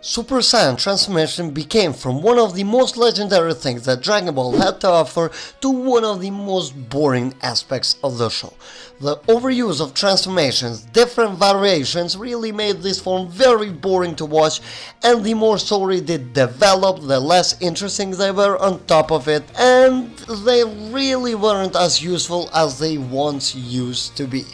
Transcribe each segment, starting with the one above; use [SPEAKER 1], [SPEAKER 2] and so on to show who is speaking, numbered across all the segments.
[SPEAKER 1] Super Saiyan transformation became from one of the most legendary things that Dragon Ball had to offer to one of the most boring aspects of the show. The overuse of transformations, different variations, really made this form very boring to watch, and the more story did develop, the less interesting they were on top of it, and they really weren't as useful as they once used to be.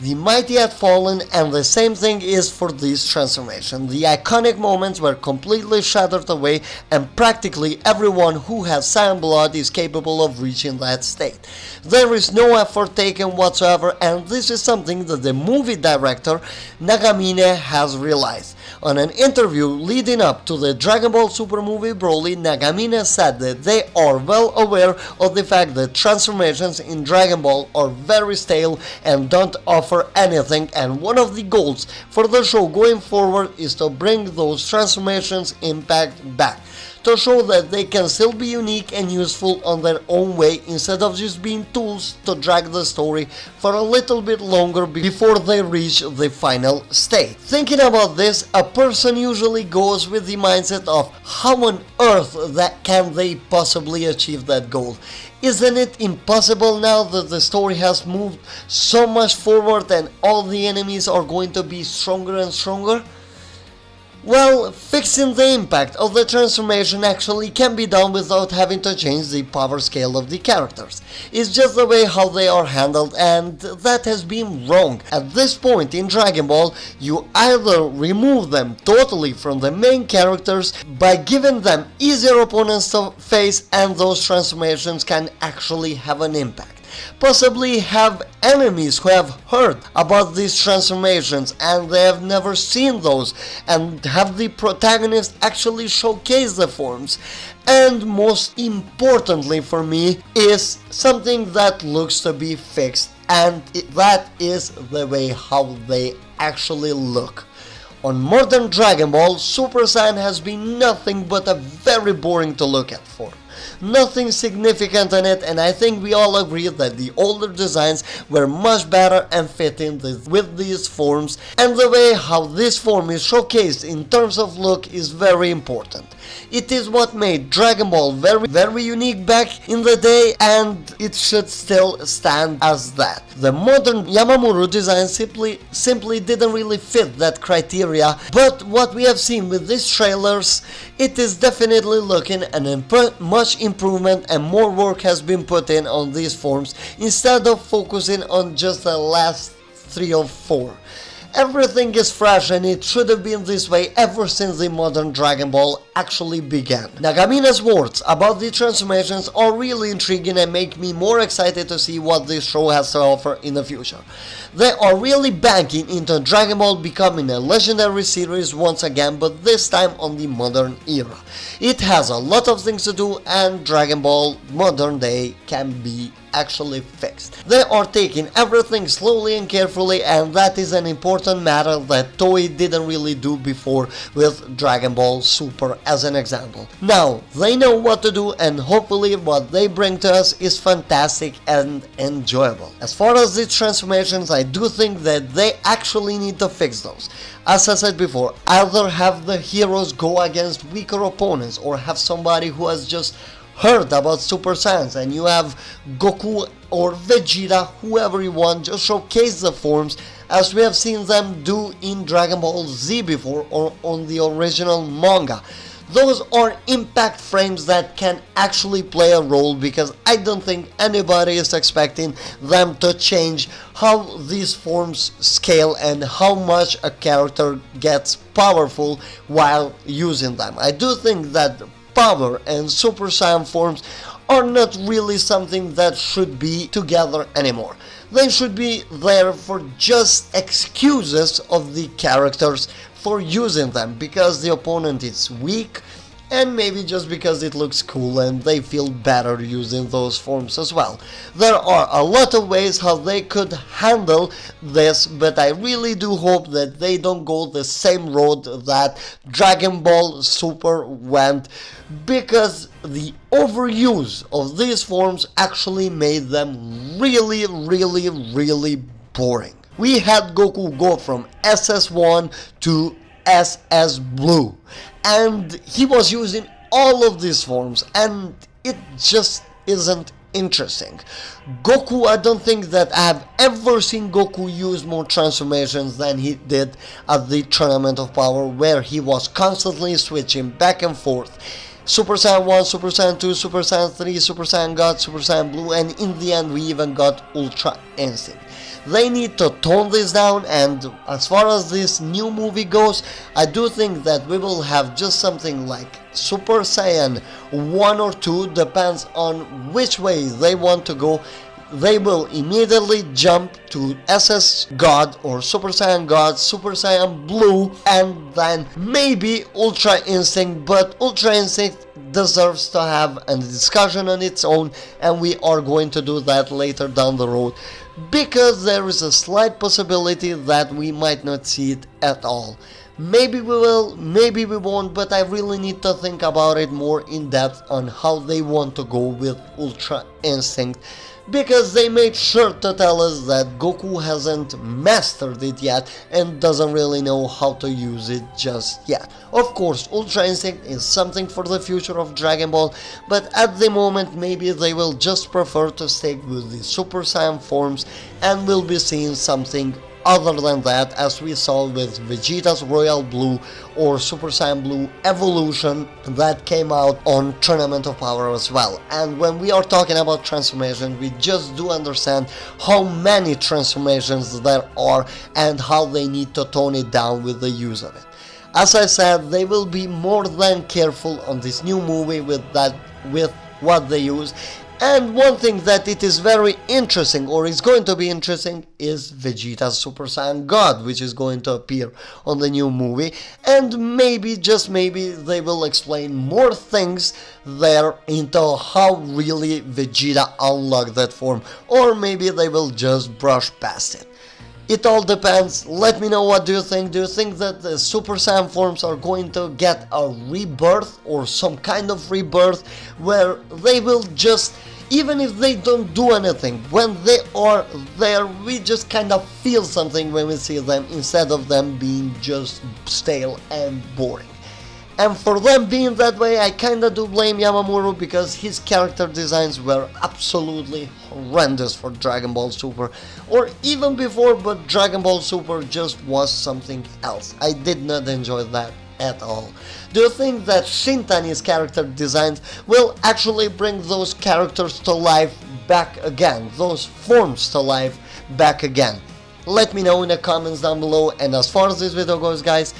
[SPEAKER 1] The mighty had fallen, and the same thing is for this transformation. The iconic moments were completely shattered away, and practically everyone who has Saiyan blood is capable of reaching that state. There is no effort taken whatsoever, and this is something that the movie director Nagamine has realized. On an interview leading up to the Dragon Ball Super movie Broly, Nagamine said that they are well aware of the fact that transformations in Dragon Ball are very stale and don't offer anything, and one of the goals for the show going forward is to bring those transformations impact back, to show that they can still be unique and useful on their own way instead of just being tools to drag the story for a little bit longer before they reach the final state. Thinking about this, a person usually goes with the mindset of how on earth that can they possibly achieve that goal. Isn't it impossible now that the story has moved so much forward and all the enemies are going to be stronger and stronger? Well, fixing the impact of the transformation actually can be done without having to change the power scale of the characters. It's just the way how they are handled, and that has been wrong. At this point in Dragon Ball, you either remove them totally from the main characters by giving them easier opponents to face, and those transformations can actually have an impact. Possibly have enemies who have heard about these transformations and they have never seen those, and have the protagonist actually showcase the forms. And most importantly for me is something that looks to be fixed, and that is the way how they actually look. On modern Dragon Ball, Super Saiyan has been nothing but a very boring to look at form. Nothing significant in it, and I think we all agree that the older designs were much better and fitting with these forms, and the way how this form is showcased in terms of look is very important. It is what made Dragon Ball very unique back in the day, and it should still stand as that. The modern Yamamuro design simply didn't really fit that criteria, but what we have seen with these trailers, it is definitely looking much improvement, and more work has been put in on these forms instead of focusing on just the last 3 or 4. Everything is fresh, and it should have been this way ever since the modern Dragon Ball actually began. Nagamine's words about the transformations are really intriguing and make me more excited to see what this show has to offer in the future. They are really banking into Dragon Ball becoming a legendary series once again, but this time on the modern era. It has a lot of things to do, and Dragon Ball modern day can be actually fixed. They are taking everything slowly and carefully, and that is an important matter that Toei didn't really do before with Dragon Ball Super as an example. Now, they know what to do, and hopefully what they bring to us is fantastic and enjoyable. As far as the transformations, I do think that they actually need to fix those. As I said before, either have the heroes go against weaker opponents, or have somebody who has just heard about Super Saiyans, and you have Goku or Vegeta, whoever you want, just showcase the forms as we have seen them do in Dragon Ball Z before, or on the original manga. Those are impact frames that can actually play a role, because I don't think anybody is expecting them to change how these forms scale and how much a character gets powerful while using them. I do think that power and Super Saiyan forms are not really something that should be together anymore. They should be there for just excuses of the characters for using them, because the opponent is weak, and maybe just because it looks cool and they feel better using those forms as well. There are a lot of ways how they could handle this, but I really do hope that they don't go the same road that Dragon Ball Super went, because the overuse of these forms actually made them really boring. We had Goku go from SS1 to SS Blue, and he was using all of these forms, and it just isn't interesting. Goku, I don't think that I have ever seen Goku use more transformations than he did at the Tournament of Power, where he was constantly switching back and forth. Super Saiyan 1, Super Saiyan 2, Super Saiyan 3, Super Saiyan God, Super Saiyan Blue, and in the end we even got Ultra Instinct. They need to tone this down, and as far as this new movie goes, I do think that we will have just something like Super Saiyan 1 or 2, depends on which way they want to go. They will immediately jump to SS God or Super Saiyan God, Super Saiyan Blue, and then maybe Ultra Instinct, but Ultra Instinct deserves to have a discussion on its own, and we are going to do that later down the road, because there is a slight possibility that we might not see it at all. Maybe we will, maybe we won't, but I really need to think about it more in depth on how they want to go with Ultra Instinct, because they made sure to tell us that Goku hasn't mastered it yet and doesn't really know how to use it just yet. Of course, Ultra Instinct is something for the future of Dragon Ball, but at the moment maybe they will just prefer to stick with the Super Saiyan forms, and we'll be seeing something other than that, as we saw with Vegeta's Royal Blue or Super Saiyan Blue Evolution that came out on Tournament of Power as well. And when we are talking about transformation, we just do understand how many transformations there are and how they need to tone it down with the use of it. As I said, they will be more than careful on this new movie with what they use. And one thing that it is very interesting, or is going to be interesting, is Vegeta's Super Saiyan God, which is going to appear on the new movie, and maybe, just maybe, they will explain more things there into how really Vegeta unlocked that form, or maybe they will just brush past it. It all depends. Let me know, what do you think? Do you think that the Super Saiyan forms are going to get a rebirth or some kind of rebirth where they will just, even if they don't do anything, when they are there, we just kind of feel something when we see them, instead of them being just stale and boring? And for them being that way, I kinda do blame Yamamuro, because his character designs were absolutely horrendous for Dragon Ball Super, or even before, but Dragon Ball Super just was something else. I did not enjoy that at all. Do you think that Shintani's character designs will actually bring those characters to life back again, those forms to life back again? Let me know in the comments down below, and as far as this video goes, guys,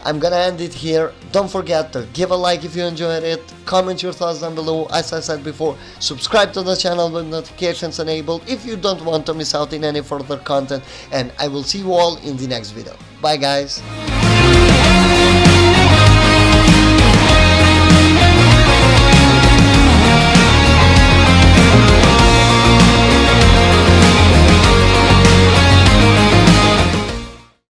[SPEAKER 1] I'm gonna end it here. Don't forget to give a like if you enjoyed it, comment your thoughts down below, as I said before, subscribe to the channel with notifications enabled if you don't want to miss out in any further content, and I will see you all in the next video. Bye guys!